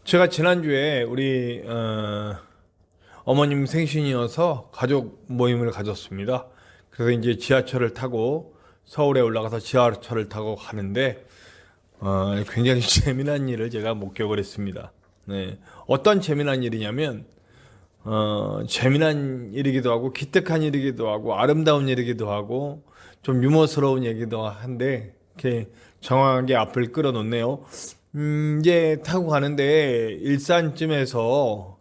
제가 지난주에 우리 어머님 생신이어서 가족 모임을 가졌습니다. 그래서 이제 지하철을 타고 서울에 올라가서 지하철을 타고 가는데 굉장히 재미난 일을 제가 목격을 했습니다. 네. 어떤 재미난 일이냐면 재미난 일이기도 하고 기특한 일이기도 하고 아름다운 일이기도 하고 좀 유머스러운 얘기도 한데 이렇게 정확하게 앞을 끌어놓네요. 이제 타고 가는데 일산쯤에서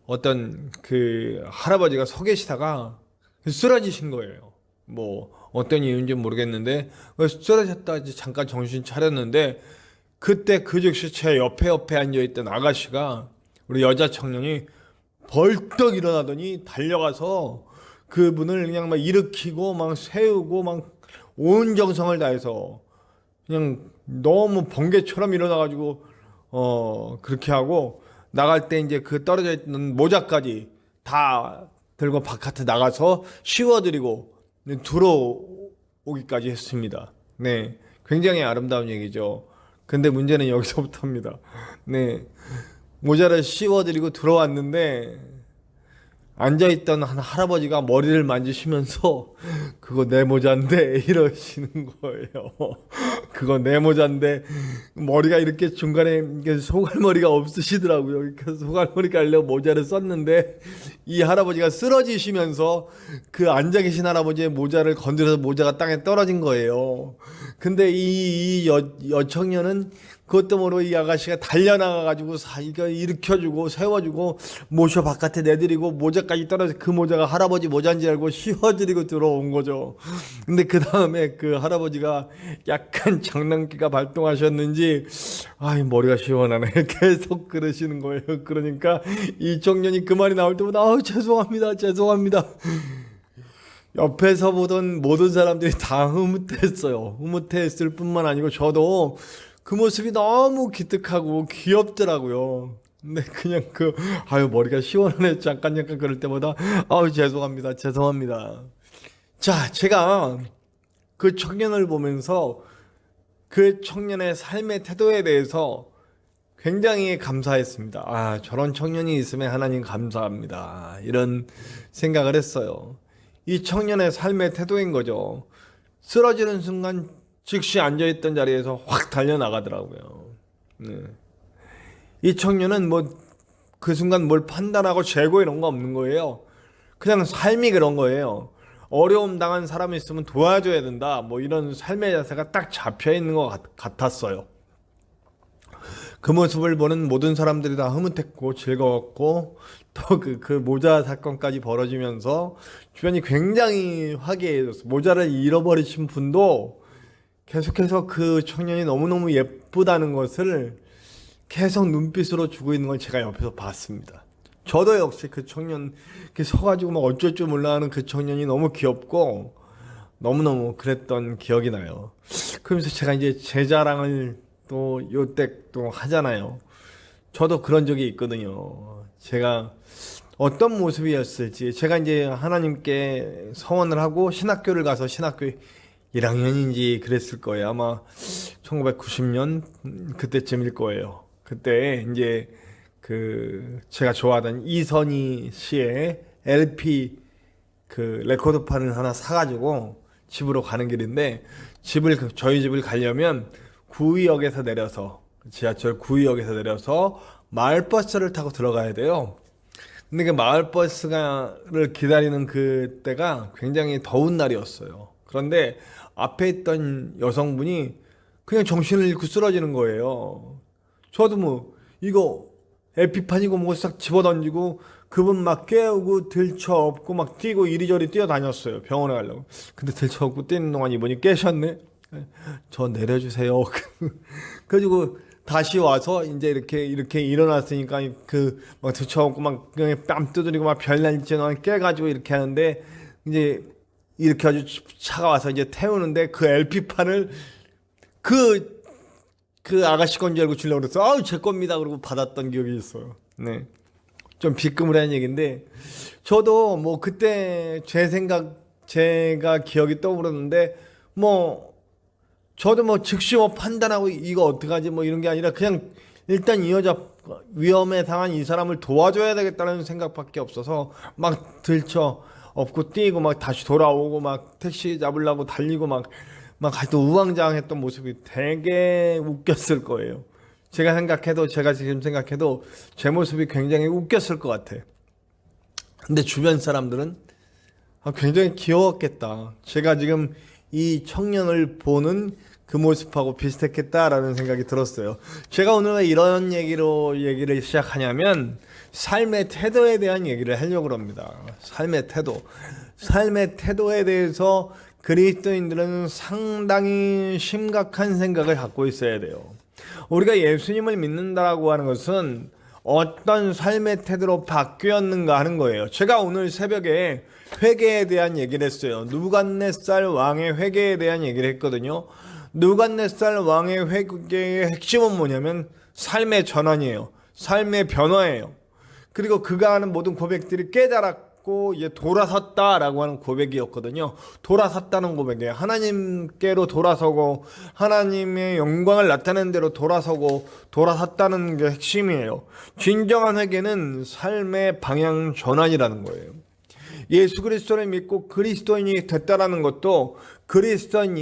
어떤 그 할아버지가 서 계시다가 쓰러지신 거예요. 뭐 어떤 이유인지 모르겠는데 쓰러졌다 이제 잠깐 정신 차렸는데 그때 그 즉시 제 옆에 앉아있던 아가씨가 우리 여자 청년이 벌떡 일어나더니 달려가서 그분을 그냥 막 일으키고 막 세우고 막 온 정성을 다해서 그냥 너무 번개처럼 일어나가지고 그렇게 하고 나갈 때 이제 그 떨어져 있는 모자까지 다 들고 바깥에 나가서 씌워드리고 들어오기까지 했습니다. 네, 굉장히 아름다운 얘기죠. 근데 문제는 여기서부터입니다. 네, 모자를 씌워드리고 들어왔는데 앉아있던 한 할아버지가 머리를 만지시면서 그거 내 모자인데 이러시는 거예요. 그거 내 모자인데 머리가 이렇게 중간에 이게 소갈머리가 없으시더라고요. 그래서 소갈머리 깔려 모자를 썼는데 이 할아버지가 쓰러지시면서 그 앉아 계신 할아버지의 모자를 건드려서 모자가 땅에 떨어진 거예요. 근데 이 여청년은 그것도 모르고 이 아가씨가 달려나가가지고 이거 일으켜주고 세워주고 모셔 바깥에 내드리고 모자까지 떨어져 그 모자가 할아버지 모자인지 알고 씌워드리고 들어온 거죠. 근데 그 다음에 그 할아버지가 약간 장난기가 발동하셨는지 아이 머리가 시원하네 계속 그러시는 거예요. 그러니까 이 청년이 그 말이 나올 때마다 죄송합니다 죄송합니다 옆에서 보던 모든 사람들이 다 흐뭇했어요. 흐뭇했을 뿐만 아니고 저도 그 모습이 너무 기특하고 귀엽더라고요. 근데 그냥 머리가 시원하네 잠깐 그럴 때마다 죄송합니다 죄송합니다. 자, 제가 그 청년을 보면서 그 청년의 삶의 태도에 대해서 굉장히 감사했습니다. 저런 청년이 있으면 하나님 감사합니다. 이런 생각을 했어요. 이 청년의 삶의 태도인 거죠. 쓰러지는 순간 즉시 앉아있던 자리에서 확 달려나가더라고요. 네. 이 청년은 뭐 그 순간 뭘 판단하고 재고 이런 거 없는 거예요. 그냥 삶이 그런 거예요. 어려움 당한 사람이 있으면 도와줘야 된다. 뭐 이런 삶의 자세가 딱 잡혀 있는 것 같았어요. 그 모습을 보는 모든 사람들이 다 흐뭇했고 즐거웠고 또 그 모자 사건까지 벌어지면서 주변이 굉장히 화기애애졌어요. 모자를 잃어버리신 분도 계속해서 그 청년이 너무너무 예쁘다는 것을 계속 눈빛으로 주고 있는 걸 제가 옆에서 봤습니다. 저도 역시 그 청년 이렇게 서가지고 막 어쩔 줄 몰라 하는 그 청년이 너무 귀엽고 너무너무 그랬던 기억이 나요. 그러면서 제가 이제 제 자랑을 또 요때 또 하잖아요. 저도 그런 적이 있거든요. 제가 어떤 모습이었을지 제가 이제 하나님께 서원을 하고 신학교를 가서 신학교 1학년인지 그랬을 거예요. 아마 1990년 그때쯤일 거예요. 그때 이제 제가 좋아하던 이선희 씨의 LP 레코드판을 하나 사가지고 집으로 가는 길인데 저희 집을 가려면 구의역에서 내려서 지하철 구의역에서 내려서 마을버스를 타고 들어가야 돼요. 근데 그 마을버스를 기다리는 그때가 굉장히 더운 날이었어요. 그런데 앞에 있던 여성분이 그냥 정신을 잃고 쓰러지는 거예요. 저도 뭐 이거 에피판이고 뭐 싹 집어던지고 그분 막 깨우고 들쳐업고 막 뛰고 이리저리 뛰어다녔어요. 병원에 가려고. 근데 들쳐업고 뛰는 동안 이분이 깨셨네. 저 내려주세요. 그래가지고 다시 와서 이제 이렇게 일어났으니까 막 들쳐업고 막 그냥 뺨 두드리고 막 별난리치는 깨가지고 이렇게 하는데 이제 이렇게 아주 차가 와서 이제 태우는데 그 LP판을 그 아가씨 건지 알고 주려고 그랬어. 제 겁니다. 그러고 받았던 기억이 있어요. 네. 좀 비끄무리한 얘기인데, 저도 뭐 그때 제가 기억이 떠오르는데, 뭐, 저도 뭐 즉시 뭐 판단하고 이거 어떡하지 뭐 이런 게 아니라 그냥 일단 이 여자 위험에 당한 이 사람을 도와줘야 되겠다는 생각밖에 없어서 막 들쳐 업고 뛰고 막 다시 돌아오고 막 택시 잡으려고 달리고 막 하여튼 우왕좌왕했던 모습이 되게 웃겼을 거예요. 제가 지금 생각해도 제 모습이 굉장히 웃겼을 것 같아. 근데 주변 사람들은 굉장히 귀여웠겠다. 제가 지금 이 청년을 보는 그 모습하고 비슷했겠다라는 생각이 들었어요. 제가 오늘 왜 이런 얘기를 시작하냐면 삶의 태도에 대한 얘기를 하려고 합니다. 삶의 태도. 삶의 태도에 대해서 그리스도인들은 상당히 심각한 생각을 갖고 있어야 돼요. 우리가 예수님을 믿는다라고 하는 것은 어떤 삶의 태도로 바뀌었는가 하는 거예요. 제가 오늘 새벽에 회개에 대한 얘기를 했어요. 느부갓네살 왕의 회개에 대한 얘기를 했거든요. 느부갓네살 왕의 회개의 핵심은 뭐냐면 삶의 전환이에요. 삶의 변화예요. 그리고 그가 하는 모든 고백들이 깨달았고 이제 돌아섰다라고 하는 고백이었거든요. 돌아섰다는 고백이에요. 하나님께로 돌아서고 하나님의 영광을 나타내는 대로 돌아섰다는 게 핵심이에요. 진정한 회개는 삶의 방향 전환이라는 거예요. 예수 그리스도를 믿고 그리스도인이 됐다라는 것도 그리스도인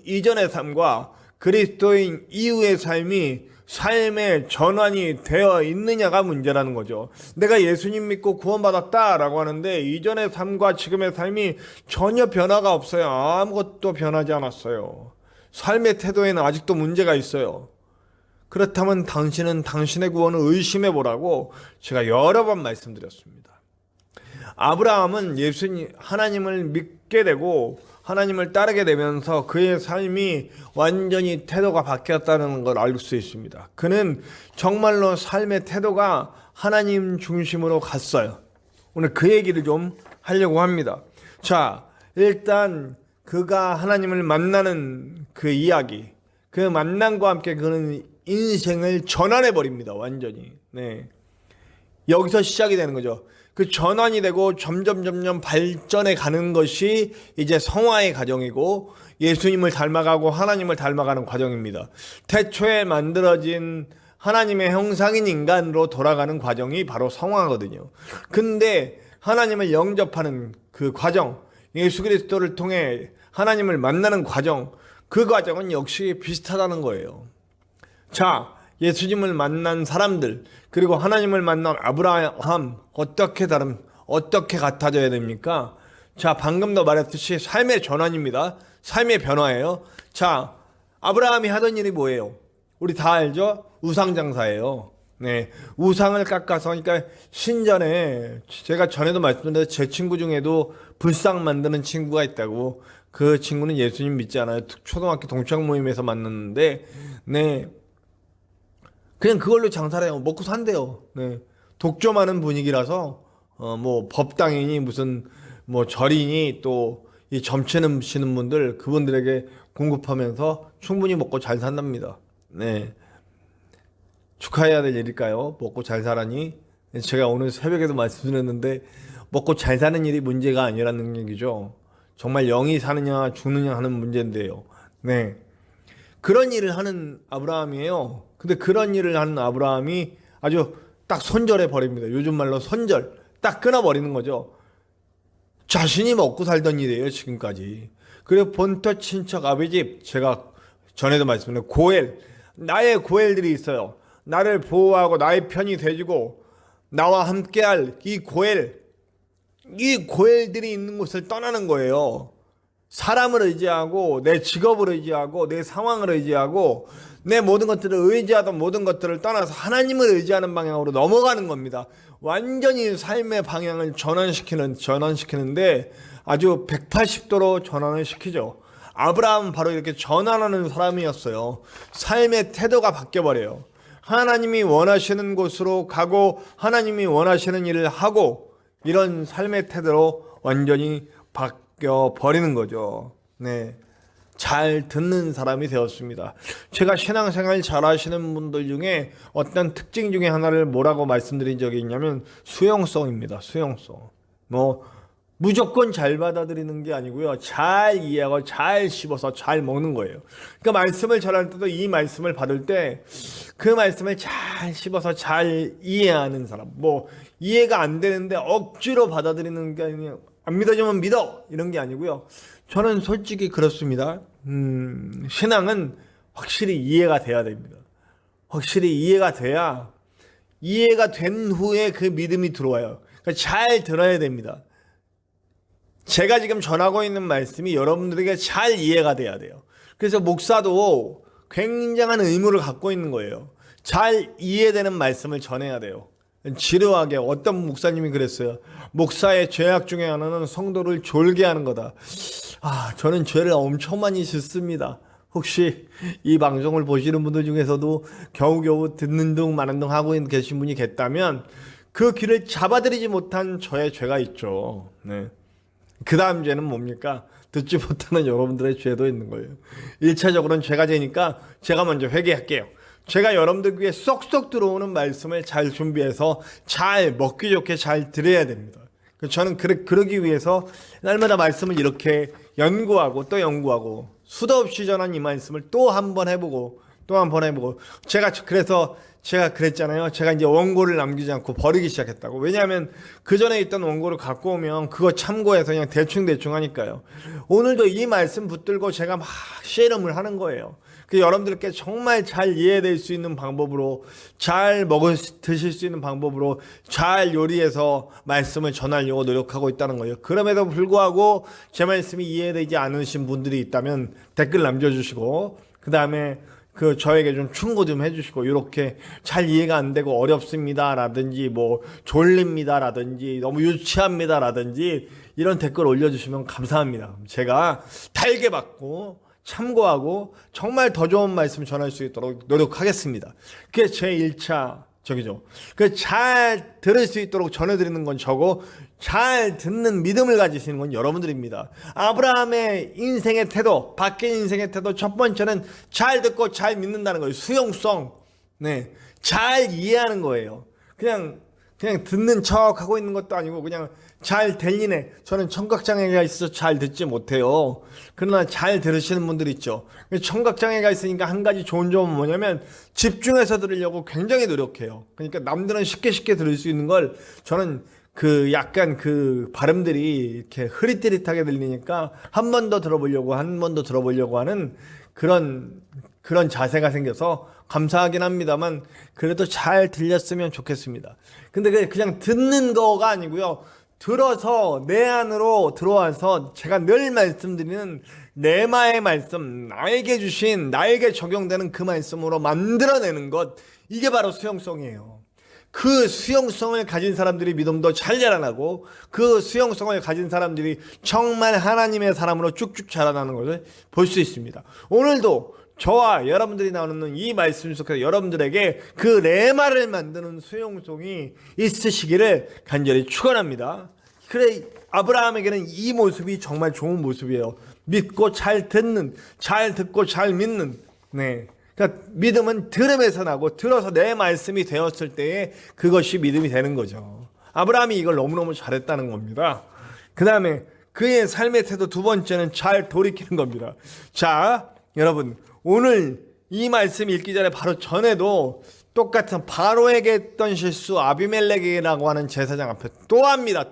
이전의 삶과 그리스도인 이후의 삶의 전환이 되어 있느냐가 문제라는 거죠. 내가 예수님 믿고 구원받았다라고 하는데 이전의 삶과 지금의 삶이 전혀 변화가 없어요. 아무것도 변하지 않았어요. 삶의 태도에는 아직도 문제가 있어요. 그렇다면 당신은 당신의 구원을 의심해 보라고 제가 여러 번 말씀드렸습니다. 아브라함은 하나님을 믿게 되고 하나님을 따르게 되면서 그의 삶이 완전히 태도가 바뀌었다는 걸 알 수 있습니다. 그는 정말로 삶의 태도가 하나님 중심으로 갔어요. 오늘 그 얘기를 좀 하려고 합니다. 자, 일단 그가 하나님을 만나는 그 이야기, 그 만남과 함께 그는 인생을 전환해 버립니다. 완전히. 네. 여기서 시작이 되는 거죠. 그 전환이 되고 점점 발전해 가는 것이 이제 성화의 과정이고 예수님을 닮아가고 하나님을 닮아가는 과정입니다. 태초에 만들어진 하나님의 형상인 인간으로 돌아가는 과정이 바로 성화거든요. 근데 하나님을 영접하는 그 과정, 예수 그리스도를 통해 하나님을 만나는 과정, 그 과정은 역시 비슷하다는 거예요. 자, 예수님을 만난 사람들 그리고 하나님을 만난 아브라함 어떻게 같아져야 됩니까? 자, 방금도 말했듯이 삶의 전환입니다. 삶의 변화예요. 자, 아브라함이 하던 일이 뭐예요? 우리 다 알죠? 우상 장사예요. 네, 우상을 깎아서 그러니까 신전에 제가 전에도 말씀드렸는데 제 친구 중에도 불상 만드는 친구가 있다고. 그 친구는 예수님 믿지 않아요. 초등학교 동창 모임에서 만났는데 네. 그냥 그걸로 장사를 해요. 먹고 산대요. 네. 독점하는 분위기라서 뭐 법당이니 무슨 뭐 절이니 또 이 점치시는 분들 그분들에게 공급하면서 충분히 먹고 잘 산답니다. 네. 축하해야 될 일일까요? 먹고 잘 살아니? 제가 오늘 새벽에도 말씀드렸는데 먹고 잘 사는 일이 문제가 아니라는 얘기죠. 정말 영이 사느냐 죽느냐 하는 문제인데요. 네. 그런 일을 하는 아브라함이에요. 근데 그런 일을 하는 아브라함이 아주 딱 손절해 버립니다. 요즘 말로 손절. 딱 끊어버리는 거죠. 자신이 먹고 살던 일이에요, 지금까지. 그리고 본토 친척 아비집, 제가 전에도 말씀드린 나의 고엘들이 있어요. 나를 보호하고 나의 편이 돼주고 나와 함께할 이 고엘들이 있는 곳을 떠나는 거예요. 사람을 의지하고 내 직업을 의지하고 내 상황을 의지하고 내 모든 것들을 의지하던 모든 것들을 떠나서 하나님을 의지하는 방향으로 넘어가는 겁니다. 완전히 삶의 방향을 전환시키는데 아주 180도로 전환을 시키죠. 아브라함은 바로 이렇게 전환하는 사람이었어요. 삶의 태도가 바뀌어버려요. 하나님이 원하시는 곳으로 가고 하나님이 원하시는 일을 하고 이런 삶의 태도로 완전히 바뀌어버리는 거죠. 네. 잘 듣는 사람이 되었습니다. 제가 신앙생활 잘 하시는 분들 중에 어떤 특징 중에 하나를 뭐라고 말씀드린 적이 있냐면 수용성입니다. 수용성. 뭐 무조건 잘 받아들이는 게 아니고요. 잘 이해하고 잘 씹어서 잘 먹는 거예요. 그러니까 말씀을 전할 때도 이 말씀을 받을 때 그 말씀을 잘 씹어서 잘 이해하는 사람. 뭐 이해가 안 되는데 억지로 받아들이는 게 아니라 안 믿어지면 믿어 이런 게 아니고요. 저는 솔직히 그렇습니다. 신앙은 확실히 이해가 돼야 됩니다. 확실히 이해가 돼야 이해가 된 후에 그 믿음이 들어와요. 그러니까 잘 들어야 됩니다. 제가 지금 전하고 있는 말씀이 여러분들에게 잘 이해가 돼야 돼요. 그래서 목사도 굉장한 의무를 갖고 있는 거예요. 잘 이해되는 말씀을 전해야 돼요. 지루하게 어떤 목사님이 그랬어요. 목사의 죄악 중에 하나는 성도를 졸게 하는 거다. 저는 죄를 엄청 많이 짓습니다. 혹시 이 방송을 보시는 분들 중에서도 겨우겨우 듣는 둥 마는 둥 하고 계신 분이 계시다면 그 귀를 잡아들이지 못한 저의 죄가 있죠. 네. 그 다음 죄는 뭡니까? 듣지 못하는 여러분들의 죄도 있는 거예요. 1차적으로는 죄가 죄니까 제가 먼저 회개할게요. 제가 여러분들 귀에 쏙쏙 들어오는 말씀을 잘 준비해서 잘 먹기 좋게 잘 드려야 됩니다. 저는 그러기 위해서 날마다 말씀을 이렇게 연구하고 또 연구하고 수도 없이 전한 이 말씀을 또 한 번 해보고 또 한 번 해보고 그래서 제가 그랬잖아요. 제가 이제 원고를 남기지 않고 버리기 시작했다고. 왜냐하면 그 전에 있던 원고를 갖고 오면 그거 참고해서 그냥 대충 하니까요. 오늘도 이 말씀 붙들고 제가 막 씨름을 하는 거예요. 그 여러분들께 정말 잘 이해될 수 있는 방법으로 잘 드실 수 있는 방법으로 잘 요리해서 말씀을 전하려고 노력하고 있다는 거예요. 그럼에도 불구하고 제 말씀이 이해되지 않으신 분들이 있다면 댓글 남겨주시고 그 다음에 저에게 좀 충고 좀 해주시고 이렇게 잘 이해가 안 되고 어렵습니다 라든지 뭐 졸립니다 라든지 너무 유치합니다 라든지 이런 댓글 올려주시면 감사합니다. 제가 달게 받고 참고하고 정말 더 좋은 말씀 전할 수 있도록 노력하겠습니다. 그게 제 1차 잘 들을 수 있도록 전해드리는 건 저고 잘 듣는 믿음을 가지시는 건 여러분들입니다. 아브라함의 인생의 태도, 바뀐 인생의 태도 첫 번째는 잘 듣고 잘 믿는다는 거예요. 수용성. 네. 잘 이해하는 거예요. 그냥 듣는 척 하고 있는 것도 아니고 그냥 잘 들리네. 저는 청각장애가 있어서 잘 듣지 못해요. 그러나 잘 들으시는 분들 있죠. 청각장애가 있으니까 한 가지 좋은 점은 뭐냐면 집중해서 들으려고 굉장히 노력해요. 그러니까 남들은 쉽게 들을 수 있는 걸 저는 약간 발음들이 이렇게 흐릿흐릿하게 들리니까 한 번 더 들어보려고 하는 그런 자세가 생겨서 감사하긴 합니다만 그래도 잘 들렸으면 좋겠습니다. 근데 그냥 듣는 거가 아니고요. 들어서 내 안으로 들어와서 제가 늘 말씀드리는 내마의 말씀, 나에게 적용되는 그 말씀으로 만들어내는 것, 이게 바로 수용성이에요. 그 수용성을 가진 사람들이 믿음도 잘 자라나고 그 수용성을 가진 사람들이 정말 하나님의 사람으로 쭉쭉 자라나는 것을 볼 수 있습니다. 오늘도 저와 여러분들이 나누는 이 말씀 속에서 여러분들에게 그 레마를 만드는 수용성이 있으시기를 간절히 축원합니다. 그래 아브라함에게는 이 모습이 정말 좋은 모습이에요. 믿고 잘 듣고 잘 믿는. 네. 그러니까 믿음은 들음에서 나고 들어서 내 말씀이 되었을 때에 그것이 믿음이 되는 거죠. 아브라함이 이걸 너무너무 잘했다는 겁니다. 그 다음에 그의 삶의 태도 두 번째는 잘 돌이키는 겁니다. 자, 여러분 오늘 이 말씀 읽기 전에 바로 전에도 똑같은 바로에게 했던 실수 아비멜렉이라고 하는 제사장 앞에 또 합니다.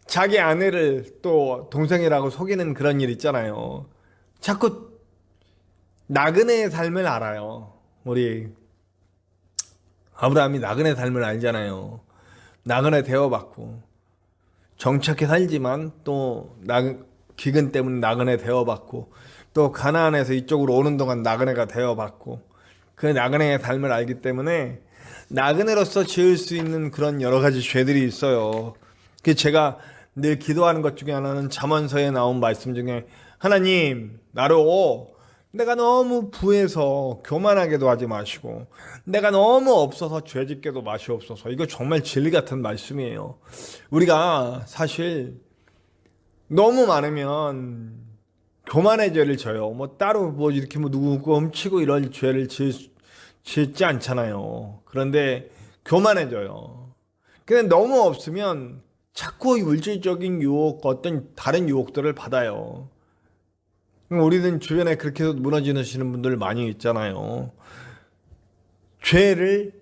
자기 아내를 또 동생이라고 속이는 그런 일 있잖아요. 자꾸 나그네의 삶을 알아요. 우리 아브라함이 나그네 삶을 알잖아요. 나그네 대어받고 정착해 살지만 또 기근 때문에 나그네 대어받고 또 가나안에서 이쪽으로 오는 동안 나그네가 대어받고 그 나그네의 삶을 알기 때문에 나그네로서 지을 수 있는 그런 여러 가지 죄들이 있어요. 그 제가 늘 기도하는 것 중에 하나는 잠언서에 나온 말씀 중에 하나님 나로 내가 너무 부해서 교만하게도 하지 마시고 내가 너무 없어서 죄짓게도 마시옵소서. 이거 정말 진리 같은 말씀이에요. 우리가 사실 너무 많으면 교만의 죄를 져요. 뭐 따로 이렇게 누구 거 훔치고 이런 죄를 짓지 않잖아요. 그런데 교만해져요. 근데 너무 없으면 자꾸 물질적인 유혹, 어떤 다른 유혹들을 받아요. 우리는 주변에 그렇게 해서 무너지시는 분들 많이 있잖아요. 죄를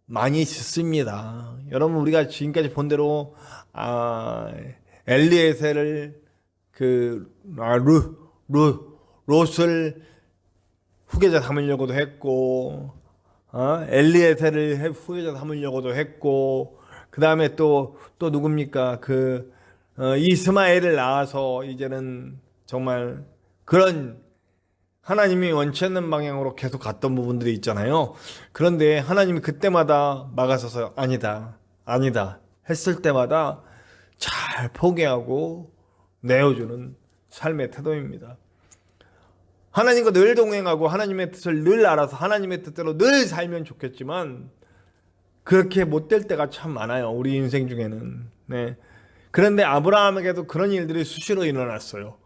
많이 짓습니다. 여러분, 우리가 지금까지 본 대로 엘리에셀을 롯을 후계자 삼으려고도 했고, 엘리에셀을 후계자 삼으려고도 했고, 그 다음에 또 누굽니까? 이스마엘을 낳아서 이제는 정말 그런 하나님이 원치 않는 방향으로 계속 갔던 부분들이 있잖아요. 그런데 하나님이 그때마다 막아서서 아니다 했을 때마다 잘 포기하고 내어주는 삶의 태도입니다. 하나님과 늘 동행하고 하나님의 뜻을 늘 알아서 하나님의 뜻대로 늘 살면 좋겠지만 그렇게 못 될 때가 참 많아요. 우리 인생 중에는. 네. 그런데 아브라함에게도 그런 일들이 수시로 일어났어요.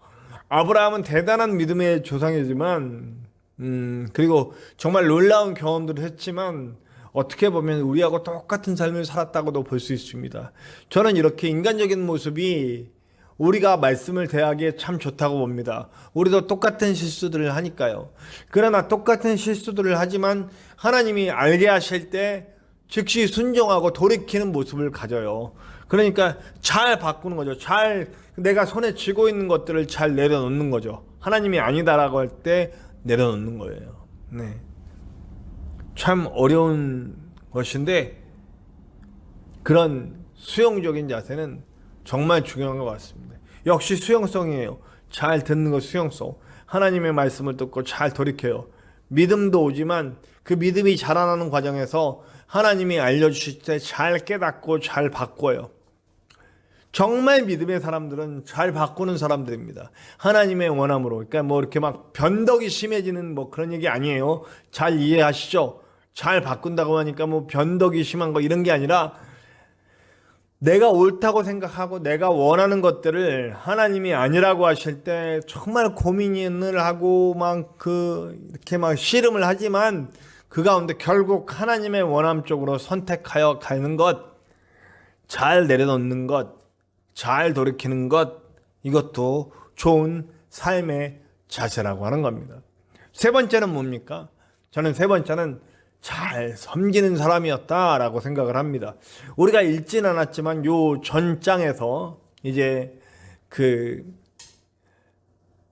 아브라함은 대단한 믿음의 조상이지만 그리고 정말 놀라운 경험들을 했지만 어떻게 보면 우리하고 똑같은 삶을 살았다고도 볼 수 있습니다. 저는 이렇게 인간적인 모습이 우리가 말씀을 대하기에 참 좋다고 봅니다. 우리도 똑같은 실수들을 하니까요. 그러나 똑같은 실수들을 하지만 하나님이 알게 하실 때 즉시 순종하고 돌이키는 모습을 가져요. 그러니까 잘 바꾸는 거죠. 잘 내가 손에 쥐고 있는 것들을 잘 내려놓는 거죠. 하나님이 아니다라고 할 때 내려놓는 거예요. 네. 참 어려운 것인데 그런 수용적인 자세는 정말 중요한 것 같습니다. 역시 수용성이에요. 잘 듣는 것 수용성. 하나님의 말씀을 듣고 잘 돌이켜요. 믿음도 오지만 그 믿음이 자라나는 과정에서 하나님이 알려주실 때 잘 깨닫고 잘 바꿔요. 정말 믿음의 사람들은 잘 바꾸는 사람들입니다. 하나님의 원함으로. 그러니까 뭐 이렇게 막 변덕이 심해지는 뭐 그런 얘기 아니에요. 잘 이해하시죠? 잘 바꾼다고 하니까 뭐 변덕이 심한 거 이런 게 아니라 내가 옳다고 생각하고 내가 원하는 것들을 하나님이 아니라고 하실 때 정말 고민을 하고 이렇게 막 씨름을 하지만 그 가운데 결국 하나님의 원함 쪽으로 선택하여 가는 것, 잘 내려놓는 것, 잘 돌이키는 것, 이것도 좋은 삶의 자세라고 하는 겁니다. 세 번째는 뭡니까? 저는 세 번째는 잘 섬기는 사람이었다라고 생각을 합니다. 우리가 읽진 않았지만 요 전장에서 이제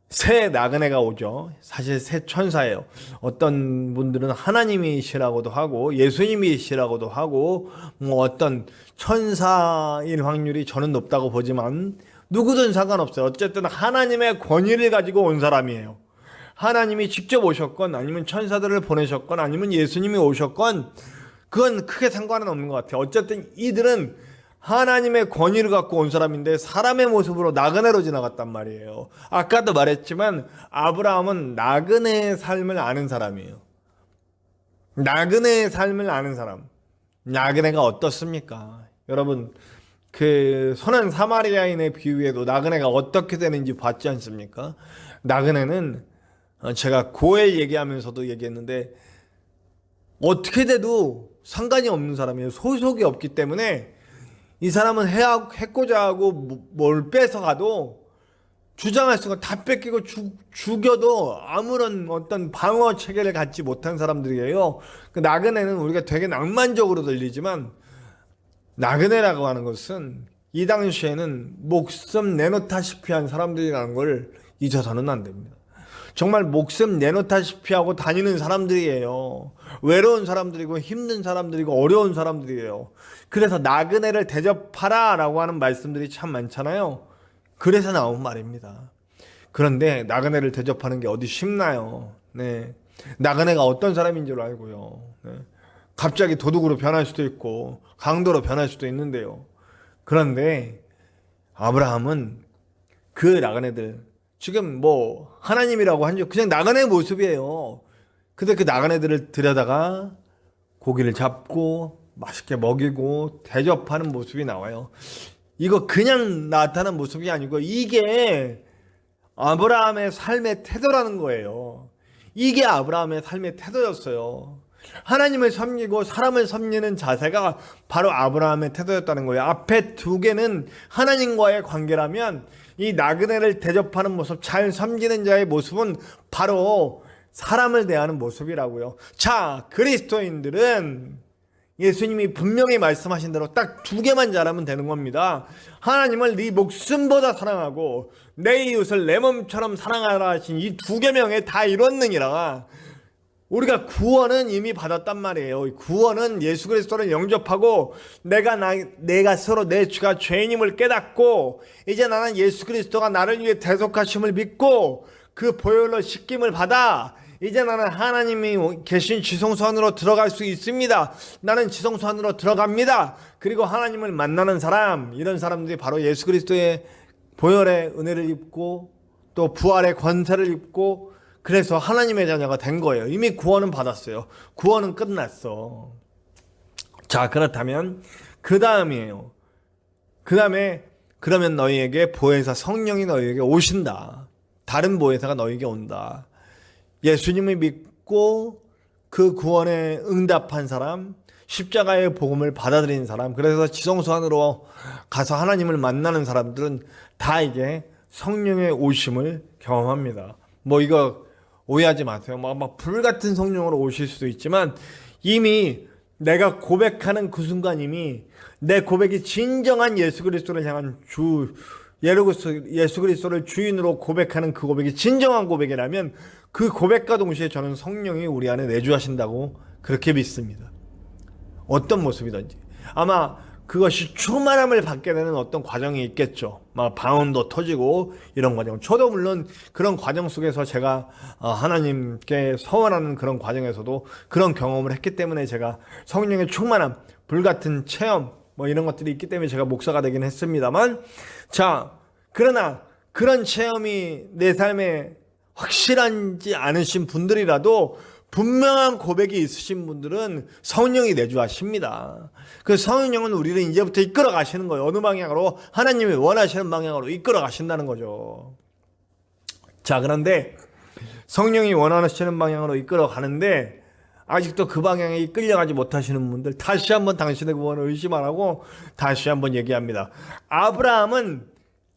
새 나그네가 오죠. 사실 새 천사예요. 어떤 분들은 하나님이시라고도 하고 예수님이시라고도 하고 뭐 어떤 천사일 확률이 저는 높다고 보지만 누구든 상관없어요. 어쨌든 하나님의 권위를 가지고 온 사람이에요. 하나님이 직접 오셨건 아니면 천사들을 보내셨건 아니면 예수님이 오셨건 그건 크게 상관은 없는 것 같아요. 어쨌든 이들은 하나님의 권위를 갖고 온 사람인데 사람의 모습으로 나그네로 지나갔단 말이에요. 아까도 말했지만 아브라함은 나그네의 삶을 아는 사람이에요. 나그네의 삶을 아는 사람. 나그네가 어떻습니까? 여러분 선한 사마리아인의 비유에도 나그네가 어떻게 되는지 봤지 않습니까? 나그네는 제가 고엘 얘기하면서도 얘기했는데 어떻게 돼도 상관이 없는 사람이에요. 소속이 없기 때문에 이 사람은 해코자 하고 뭘 뺏어가도 주장할 수가 다 뺏기고 죽여도 아무런 어떤 방어 체계를 갖지 못한 사람들이에요. 그 나그네는 우리가 되게 낭만적으로 들리지만 나그네라고 하는 것은 이 당시에는 목숨 내놓다시피 한 사람들이라는 걸 잊어서는 안 됩니다. 정말 목숨 내놓다시피 하고 다니는 사람들이에요. 외로운 사람들이고 힘든 사람들이고 어려운 사람들이에요. 그래서 나그네를 대접하라 라고 하는 말씀들이 참 많잖아요. 그래서 나온 말입니다. 그런데 나그네를 대접하는 게 어디 쉽나요? 네. 나그네가 어떤 사람인 줄 알고요. 네. 갑자기 도둑으로 변할 수도 있고 강도로 변할 수도 있는데요. 그런데 아브라함은 그 나그네들 지금 뭐 하나님이라고 한죠. 그냥 나그네 모습이에요. 근데 그 나그네들을 들여다가 고기를 잡고 맛있게 먹이고 대접하는 모습이 나와요. 이거 그냥 나타난 모습이 아니고 이게 아브라함의 삶의 태도라는 거예요. 이게 아브라함의 삶의 태도였어요. 하나님을 섬기고 사람을 섬기는 자세가 바로 아브라함의 태도였다는 거예요. 앞에 두 개는 하나님과의 관계라면 이 나그네를 대접하는 모습, 잘 섬기는 자의 모습은 바로 사람을 대하는 모습이라고요. 자, 그리스도인들은 예수님이 분명히 말씀하신 대로 딱 두 개만 잘하면 되는 겁니다. 하나님을 네 목숨보다 사랑하고 내 이웃을 내 몸처럼 사랑하라 하신 이 두 계명에 다 이뤘느니라. 우리가 구원은 이미 받았단 말이에요. 구원은 예수 그리스도를 영접하고 내가 스스로 내 죄가 죄인임을 깨닫고 이제 나는 예수 그리스도가 나를 위해 대속하심을 믿고 그 보혈로 씻김을 받아 이제 나는 하나님이 계신 지성소 안으로 들어갈 수 있습니다. 나는 지성소 안으로 들어갑니다. 그리고 하나님을 만나는 사람, 이런 사람들이 바로 예수 그리스도의 보혈의 은혜를 입고 또 부활의 권세를 입고 그래서 하나님의 자녀가 된 거예요. 이미 구원은 받았어요. 구원은 끝났어. 자, 그렇다면 그 다음이에요. 그 다음에 그러면 너희에게 보혜사 성령이 너희에게 오신다. 다른 보혜사가 너희에게 온다. 예수님을 믿고 그 구원에 응답한 사람, 십자가의 복음을 받아들인 사람, 그래서 지성소 안으로 가서 하나님을 만나는 사람들은 다 이제 성령의 오심을 경험합니다. 뭐 이거 오해하지 마세요. 막 불같은 성령으로 오실 수도 있지만 이미 내가 고백하는 그 순간 이미 내 고백이 진정한 예수 그리스도를 향한 예수 그리스도를 주인으로 고백하는 그 고백이 진정한 고백이라면 그 고백과 동시에 저는 성령이 우리 안에 내주하신다고 그렇게 믿습니다. 어떤 모습이든지. 아마 그것이 충만함을 받게 되는 어떤 과정이 있겠죠. 막 방언도 터지고 이런 과정. 저도 물론 그런 과정 속에서 제가 하나님께 서원하는 그런 과정에서도 그런 경험을 했기 때문에 제가 성령의 충만함, 불같은 체험 뭐 이런 것들이 있기 때문에 제가 목사가 되긴 했습니다만, 자, 그러나 그런 체험이 내 삶에 확실하지 않으신 분들이라도 분명한 고백이 있으신 분들은 성령이 내주하십니다. 그 성령은 우리를 이제부터 이끌어 가시는 거예요. 어느 방향으로? 하나님이 원하시는 방향으로 이끌어 가신다는 거죠. 자, 그런데 성령이 원하시는 방향으로 이끌어 가는데 아직도 그 방향에 이끌려가지 못하시는 분들, 다시 한번 당신의 구원을 의심 안 하고 다시 한번 얘기합니다. 아브라함은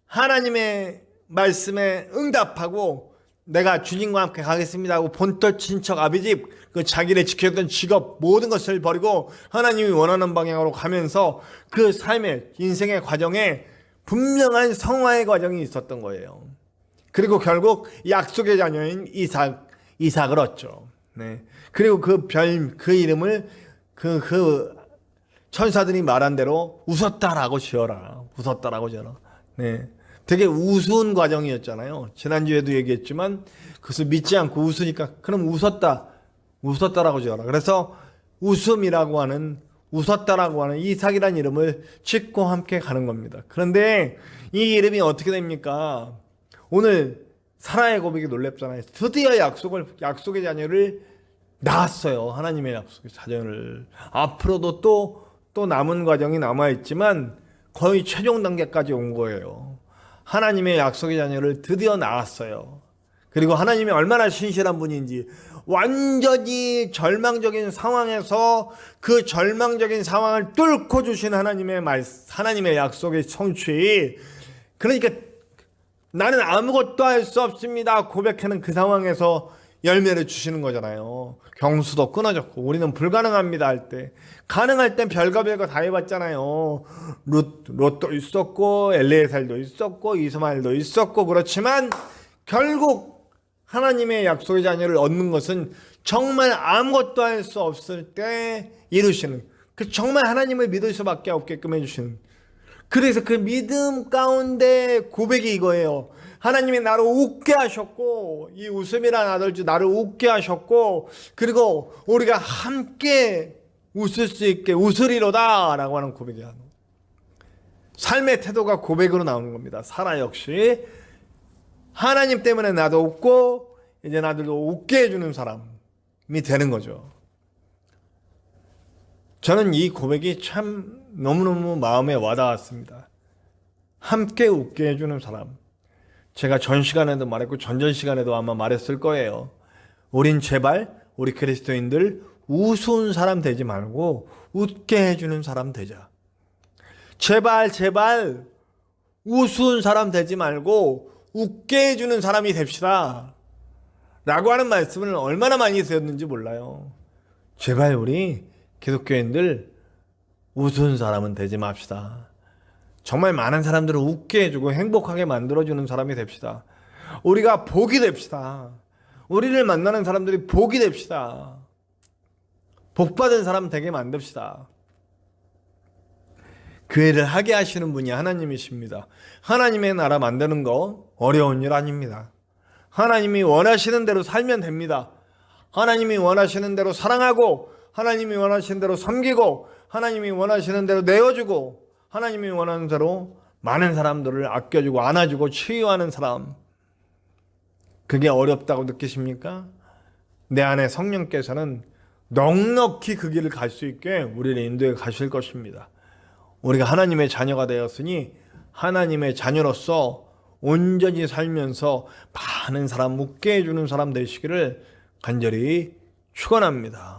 하나님의 말씀에 응답하고 내가 주님과 함께 가겠습니다 하고 본토 친척 아비집, 그 자기를 지켰던 직업 모든 것을 버리고 하나님이 원하는 방향으로 가면서 그 삶의 인생의 과정에 분명한 성화의 과정이 있었던 거예요. 그리고 결국 약속의 자녀인 이삭을 얻죠. 네. 그리고 그 이름을 그 천사들이 말한 대로 웃었다라고 지어라. 네. 되게 우스운 과정이었잖아요. 지난주에도 얘기했지만 그것을 믿지 않고 웃으니까 그럼 웃었다라고 지어라. 그래서 웃음이라고 하는, 웃었다라고 하는 이삭이라는 이름을 짓고 함께 가는 겁니다. 그런데 이 이름이 어떻게 됩니까? 오늘 사라의 고백이 놀랍잖아요. 드디어 약속의 자녀를 낳았어요. 하나님의 약속의 자녀를. 앞으로도 또 남은 과정이 남아있지만 거의 최종 단계까지 온 거예요. 하나님의 약속의 자녀를 드디어 낳았어요. 그리고 하나님이 얼마나 신실한 분인지 완전히 절망적인 상황에서 그 절망적인 상황을 뚫고 주신 하나님의 약속의 성취. 그러니까 나는 아무것도 할 수 없습니다 고백하는 그 상황에서 열매를 주시는 거잖아요. 경수도 끊어졌고 우리는 불가능합니다 할 때, 가능할 땐 별거 다 해봤잖아요. 롯도 있었고 엘리에셀도 있었고 이스마엘도 있었고. 그렇지만 결국 하나님의 약속의 자녀를 얻는 것은 정말 아무것도 할 수 없을 때 이루시는, 정말 하나님을 믿을 수밖에 없게끔 해주시는, 그래서 그 믿음 가운데 고백이 이거예요. 하나님이 나를 웃게 하셨고, 이 웃음이란 아들주 나를 웃게 하셨고, 그리고 우리가 함께 웃을 수 있게 웃으리로다 라고 하는 고백이야. 삶의 태도가 고백으로 나오는 겁니다. 사라 역시 하나님 때문에 나도 웃고 이제 나들도 웃게 해주는 사람이 되는 거죠. 저는 이 고백이 참 너무너무 마음에 와닿았습니다. 함께 웃게 해주는 사람. 제가 전 시간에도 말했고 전전 시간에도 아마 말했을 거예요. 우린 제발 우리 그리스도인들 우스운 사람 되지 말고 웃게 해주는 사람 되자. 제발 제발 우스운 사람 되지 말고 웃게 해주는 사람이 됩시다 라고 하는 말씀을 얼마나 많이 드렸는지 몰라요. 제발 우리 기독교인들 우스운 사람은 되지 맙시다. 정말 많은 사람들을 웃게 해주고 행복하게 만들어주는 사람이 됩시다. 우리가 복이 됩시다. 우리를 만나는 사람들이 복이 됩시다. 복받은 사람 되게 만듭시다. 그 일을 하게 하시는 분이 하나님이십니다. 하나님의 나라 만드는 거 어려운 일 아닙니다. 하나님이 원하시는 대로 살면 됩니다. 하나님이 원하시는 대로 사랑하고, 하나님이 원하시는 대로 섬기고, 하나님이 원하시는 대로 내어주고, 하나님이 원하는 대로 많은 사람들을 아껴주고 안아주고 치유하는 사람, 그게 어렵다고 느끼십니까? 내 안에 성령께서는 넉넉히 그 길을 갈 수 있게 우리를 인도해 가실 것입니다. 우리가 하나님의 자녀가 되었으니 하나님의 자녀로서 온전히 살면서 많은 사람 웃게 해주는 사람 되시기를 간절히 축원합니다.